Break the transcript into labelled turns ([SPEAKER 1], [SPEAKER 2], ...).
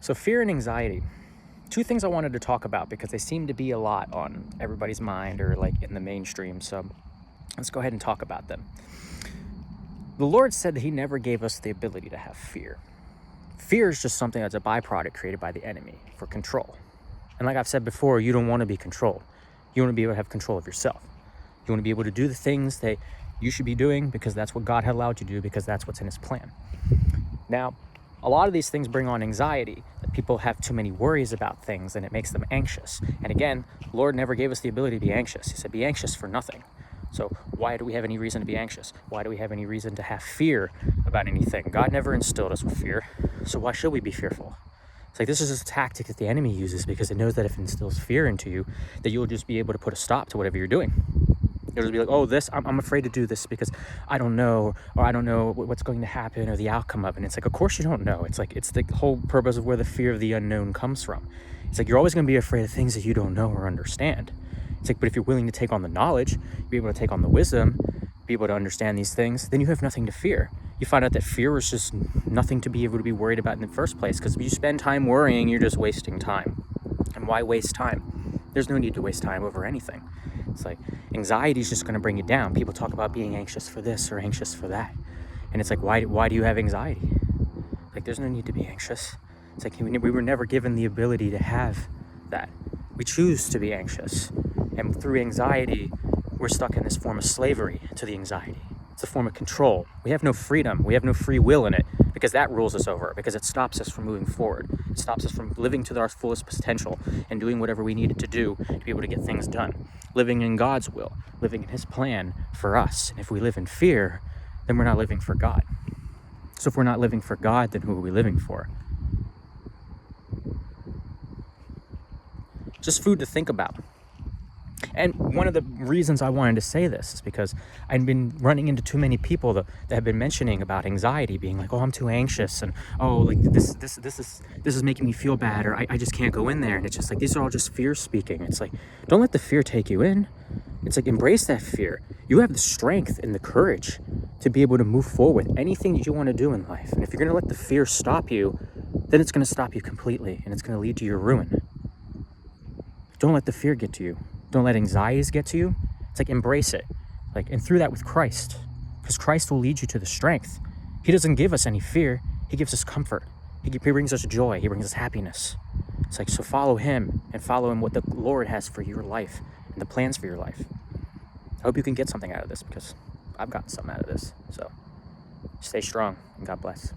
[SPEAKER 1] So fear and anxiety, two things I wanted to talk about because they seem to be a lot on everybody's mind or like in the mainstream. So let's go ahead and talk about them. The Lord said that he never gave us the ability to have fear. Fear is just something that's a byproduct created by the enemy for control. And like I've said before, you don't want to be controlled. You want to be able to have control of yourself. You want to be able to do the things that you should be doing because that's what God had allowed you to do, because that's what's in his plan. Now, a lot of these things bring on anxiety, that people have too many worries about things and it makes them anxious. And again, the Lord never gave us the ability to be anxious. He said, be anxious for nothing. So why do we have any reason to be anxious? Why do we have any reason to have fear about anything? God never instilled us with fear. So why should we be fearful? It's like, this is just a tactic that the enemy uses because it knows that if it instills fear into you, that you'll just be able to put a stop to whatever you're doing. You'll just be like, oh, I'm afraid to do this because I don't know, or I don't know what's going to happen or the outcome of it. And it's like, of course you don't know. It's like, it's the whole purpose of where the fear of the unknown comes from. It's like, you're always going to be afraid of things that you don't know or understand. It's like, but if you're willing to take on the knowledge, be able to take on the wisdom, be able to understand these things, then you have nothing to fear. You find out that fear is just nothing to be able to be worried about in the first place, because if you spend time worrying, you're just wasting time. And why waste time? There's no need to waste time over anything. It's like, anxiety is just going to bring you down. People talk about being anxious for this or anxious for that. And it's like, why do you have anxiety? Like, there's no need to be anxious. It's like, we were never given the ability to have that. We choose to be anxious. And through anxiety, we're stuck in this form of slavery to the anxiety. It's a form of control. We have no freedom. We have no free will in it because that rules us over, because it stops us from moving forward. It stops us from living to our fullest potential and doing whatever we needed to do to be able to get things done. Living in God's will, living in his plan for us. And if we live in fear, then we're not living for God. So if we're not living for God, then who are we living for? Just food to think about. And one of the reasons I wanted to say this is because I've been running into too many people that have been mentioning about anxiety, being like, oh, I'm too anxious, and oh, like this is making me feel bad, or I just can't go in there. And it's just like, these are all just fear speaking. It's like, don't let the fear take you in. It's like, embrace that fear. You have the strength and the courage to be able to move forward with anything that you want to do in life. And if you're going to let the fear stop you, then it's going to stop you completely, and it's going to lead to your ruin. Don't let the fear get to you. Don't let anxieties get to you. It's like, embrace it. Like, and through that with Christ, because Christ will lead you to the strength. He doesn't give us any fear. He gives us comfort. He brings us joy. He brings us happiness. It's like, so follow him and follow him what the Lord has for your life and the plans for your life. I hope you can get something out of this, because I've gotten something out of this. So stay strong and God bless.